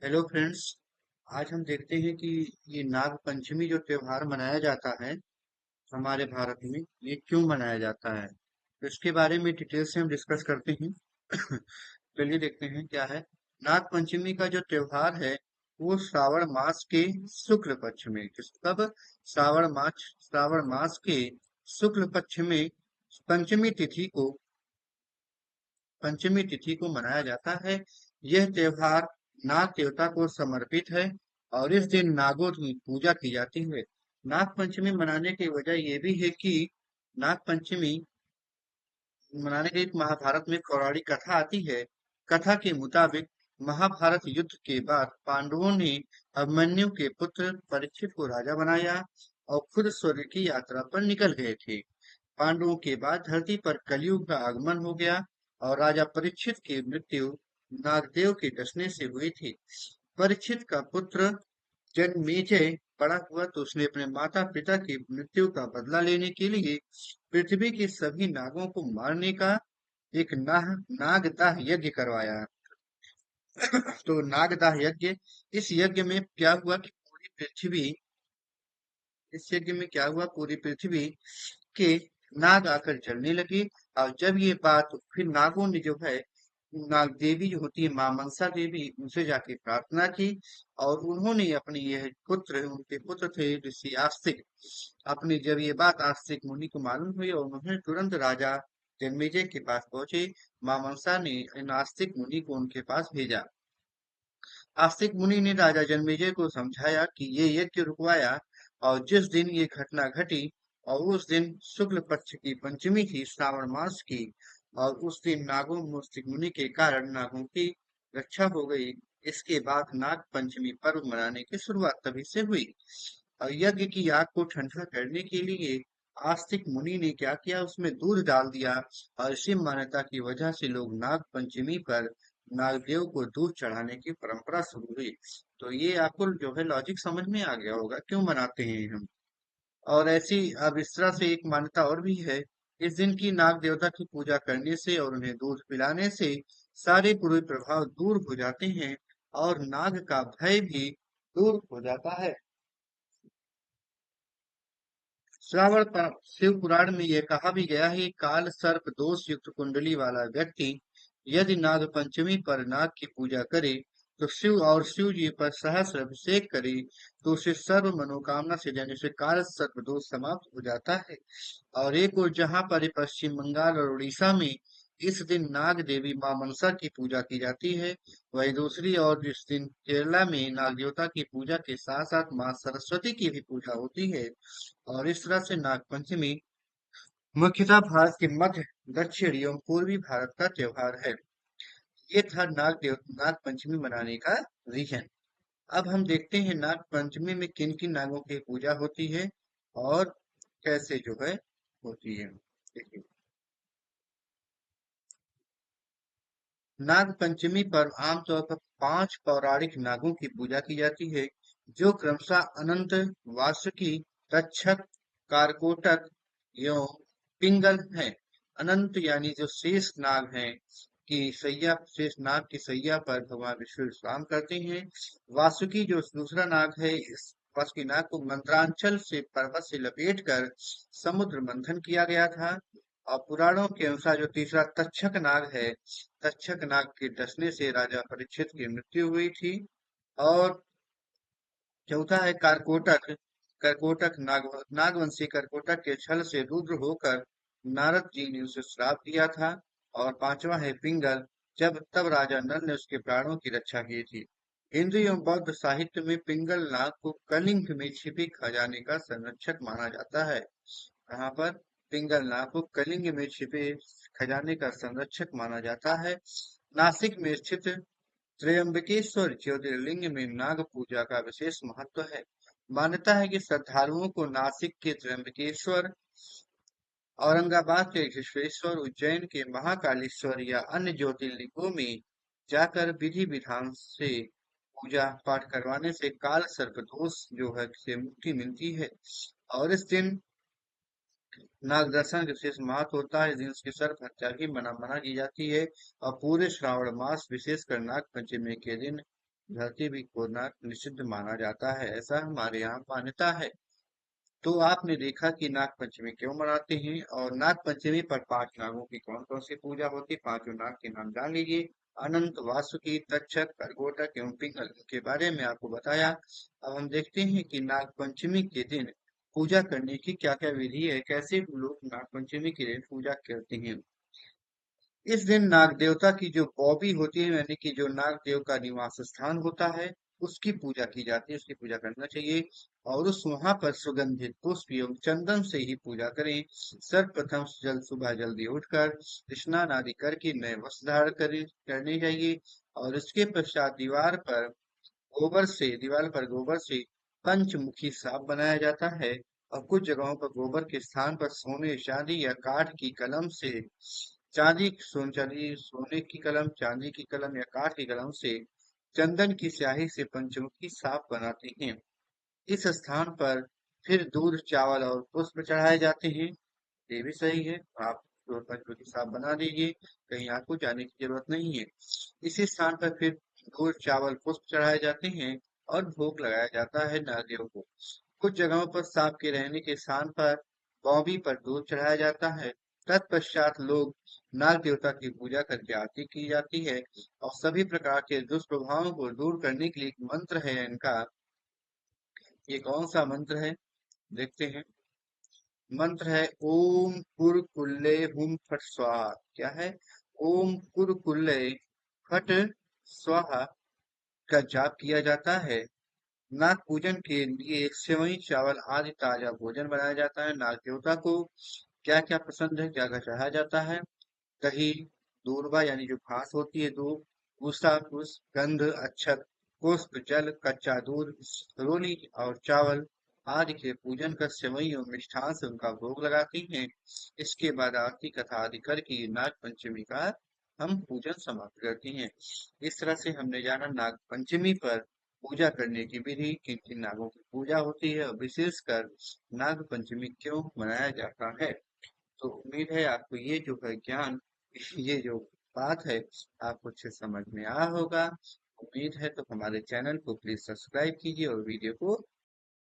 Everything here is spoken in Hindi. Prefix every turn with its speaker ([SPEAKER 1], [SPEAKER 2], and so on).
[SPEAKER 1] Hello friends. आज हम देखते हैं कि ये नाग पंचमी जो त्योहार मनाया जाता है हमारे भारत में, ये क्यों मनाया जाता है। तो इसके बारे में डिटेल से हम डिस्कस करते हैं। चलिए देखते हैं क्या है। नाग पंचमी का जो त्योहार है वो श्रावण मास के शुक्ल पक्ष में कब श्रावण मास के शुक्ल पक्ष में पंचमी तिथि को पंचमी तिथि को मनाया जाता है। यह त्योहार नाग देवता को समर्पित है और इस दिन नागों की पूजा की जाती है। नाग पंचमी मनाने की वजह यह भी है कि नाग पंचमी मनाने के एक महाभारत में पौराणिक कथा आती है। कथा के मुताबिक महाभारत युद्ध के बाद पांडवों ने अभिमन्यु के पुत्र परीक्षित को राजा बनाया और खुद स्वर्ग की यात्रा पर निकल गए थे। पांडवों के बाद धरती पर कलयुग का आगमन हो गया और राजा परीक्षित की मृत्यु नागदेव के डसने से हुई थी। परीक्षित का पुत्र जन्मेजय बड़ा हुआ तो उसने अपने माता पिता की मृत्यु का बदला लेने के लिए पृथ्वी के सभी नागों को मारने का एक नागदाह यज्ञ करवाया। तो नागदाह यज्ञ, इस यज्ञ में क्या हुआ कि पूरी पृथ्वी के नाग आकर जलने लगे। और जब ये बात फिर नागों ने जो है, नाग देवी जो होती है मां मनसा देवी, उनसे जाके प्रार्थना की और उन्होंने अपने यह पुत्र, उनके पुत्र थे ऋषि आस्तिक, अपनी जब ये बात आस्तिक मुनि को मालूम हुई और उन्होंने तुरंत राजा जन्मेजय के पास पहुंचे। मां मनसा ने इन आस्तिक मुनि को उनके पास भेजा। आस्तिक मुनि ने राजा जन्मेजय को समझाया कि ये यज्ञ रुकवाया और जिस दिन ये घटना घटी और उस दिन शुक्ल पक्ष की पंचमी थी श्रावण मास की, और उस दिन नागों मुस्तिक मुनि के कारण नागों की रक्षा हो गई। इसके बाद नाग पंचमी पर्व मनाने की शुरुआत तभी से हुई। और यज्ञ की आग को ठंडा करने के लिए आस्तिक मुनि ने क्या किया, उसमें दूध डाल दिया और इसी मान्यता की वजह से लोग नाग पंचमी पर नागदेव को दूध चढ़ाने की परंपरा शुरू हुई। तो ये आपको जो है लॉजिक समझ में आ गया होगा क्यों मनाते हैं हम। और ऐसी अब इस तरह से एक मान्यता और भी है। इस दिन की नाग देवता की पूजा करने से और उन्हें दूध पिलाने से सारे बुरे प्रभाव दूर हो जाते हैं और नाग का भय भी दूर हो जाता है। शिव पुराण में यह कहा भी गया है कि काल सर्प दोष युक्त कुंडली वाला व्यक्ति यदि नाग पंचमी पर नाग की पूजा करे तो शिव जी पर सहस्र अभिषेक करे तो उसे सर्व मनोकामना से देने से काल सर्प दोष समाप्त हो जाता है। और एक और जहां पर पश्चिम बंगाल और उड़ीसा में इस दिन नाग देवी मां मनसा की पूजा की जाती है, वही दूसरी और इस दिन केरला में नाग देवता की पूजा के साथ साथ मां सरस्वती की भी पूजा होती है। और इस तरह से नागपंचमी मुख्यतः भारत के मध्य, दक्षिण एवं पूर्वी भारत का त्योहार है। ये था नाग पंचमी मनाने का रीजन। अब हम देखते हैं नाग पंचमी में किन किन नागों की पूजा होती है और कैसे जो है होती है। देखिए, नाग पंचमी पर आमतौर पर 5 पौराणिक नागों की पूजा की जाती है जो क्रमशः अनंत, वासुकी, तक्षक, कारकोटक एवं पिंगल हैं। अनंत यानी जो शेष नाग हैं शेष नाग की सैया पर भगवान विष्णु विश्राम करते हैं। वासुकी जो दूसरा नाग है, इस वासुकी नाग को मंत्रांचल से पर्वत से लपेटकर समुद्र मंथन किया गया था। और पुराणों के अनुसार जो तीसरा तक्षक नाग है, तक्षक नाग के डसने से राजा परीक्षित की मृत्यु हुई थी। और चौथा है कारकोटक। नागवंशी करकोटक के छल से रुद्र होकर नारद जी ने उसे श्राप दिया था। और पांचवा है पिंगल, जब तब राजा नल ने उसके प्राणों की रक्षा की थी। हिंदू एवं बौद्ध साहित्य में पिंगल नाग को कलिंग में छिपे खजाने का संरक्षक माना जाता है। यहाँ पर पिंगल नाग को कलिंग में छिपे खजाने का संरक्षक माना जाता है। नासिक में स्थित त्र्यंबकेश्वर ज्योतिर्लिंग में नाग पूजा का विशेष महत्व है। मान्यता है कि श्रद्धालुओं को नासिक के त्र्यंबकेश्वर, औरंगाबाद के घृष्णेश्वर, उज्जैन के महाकालेश्वर या अन्य ज्योतिर्लिंगों में जाकर विधि विधान से पूजा पाठ करवाने से काल सर्प दोष जो है से मुक्ति मिलती है। और इस दिन नाग दर्शन का विशेष महत्व होता है। इस दिन उसकी सर्प हत्या की मना की जाती है। और पूरे श्रावण मास विशेषकर नाग पंचमी के दिन धरती भी खोदना निषिद्ध माना जाता है, ऐसा हमारे यहाँ मान्यता है। तो आपने देखा कि नाग पंचमी क्यों मनाते हैं और नाग पंचमी पर 5 नागों की कौन कौन सी पूजा होती है, 5 नाग के नाम जान लीजिए। अनंत, वासुकी, तक्षक, खरगोटक एवं पिंगल के बारे में आपको बताया। अब हम देखते हैं कि नाग पंचमी के दिन पूजा करने की क्या क्या विधि है, कैसे लोग नाग पंचमी के दिन पूजा करते हैं। इस दिन नाग देवता की जो बॉबी होती है, यानी कि जो नाग देव का निवास स्थान होता है, उसकी पूजा की जाती है, उसकी पूजा करना चाहिए। और उस वहां पर सुगंधित पुष्प एवं चंदन से ही पूजा करें। सर्वप्रथम सुबह जल्दी उठकर स्नान आदि करके नए वस्त्र धारण करने चाहिए। और इसके पश्चात दीवार पर गोबर से पंचमुखी सांप बनाया जाता है। और कुछ जगहों पर गोबर के स्थान पर सोने, चांदी या काठ की कलम से सोने की कलम, चांदी की कलम या काठ की कलम से चंदन की स्याही से पंचमुखी सांप बनाते हैं। इस स्थान पर फिर दूध, चावल और पुष्प चढ़ाए जाते हैं। ये भी सही है, आप तो पंचमुखी सांप बना दीजिए, कहीं आपको जाने की जरूरत नहीं है। इसी स्थान पर फिर दूध, चावल, पुष्प चढ़ाए जाते हैं और भोग लगाया जाता है नारियों को। कुछ जगहों पर सांप के रहने के स्थान पर बौबी पर दूध चढ़ाया जाता है। तत्पश्चात लोग नाग देवता की पूजा करके आरती की जाती है। और सभी प्रकार के दुष्प्रभावों को दूर करने के लिए एक मंत्र है इनका। ये कौन सा मंत्र है, देखते हैं। मंत्र है ओम कुरकुल्ले हुम फट स्वाहा। क्या है? ओम कुरकुल्ले फट स्वाहा का जाप किया जाता है। नाग पूजन के लिए सेवई, चावल आदि ताजा भोजन बनाया जाता है। नाग देवता को क्या क्या पसंद है, क्या क्या चढ़ाया जाता है? दही, दूर्वा यानी जो घास होती है, दूब, भूसा, पुष्प, गंध, अक्षत, पुष्प, जल, कच्चा दूध, रोली और चावल आदि के पूजन कर सेवई और मिष्ठान से उनका भोग लगाती हैं। इसके बाद आरती कथा आदि करके नाग पंचमी का हम पूजन समाप्त करते हैं। इस तरह से हमने जाना नाग पंचमी पर पूजा करने की विधि, किन किन नागों की पूजा होती है और विशेषकर नाग पंचमी क्यों मनाया जाता है। तो उम्मीद है आपको ये जो है ज्ञान, ये जो बात है, आपको अच्छे समझ में आया होगा। उम्मीद है तो हमारे चैनल को प्लीज सब्सक्राइब कीजिए और वीडियो को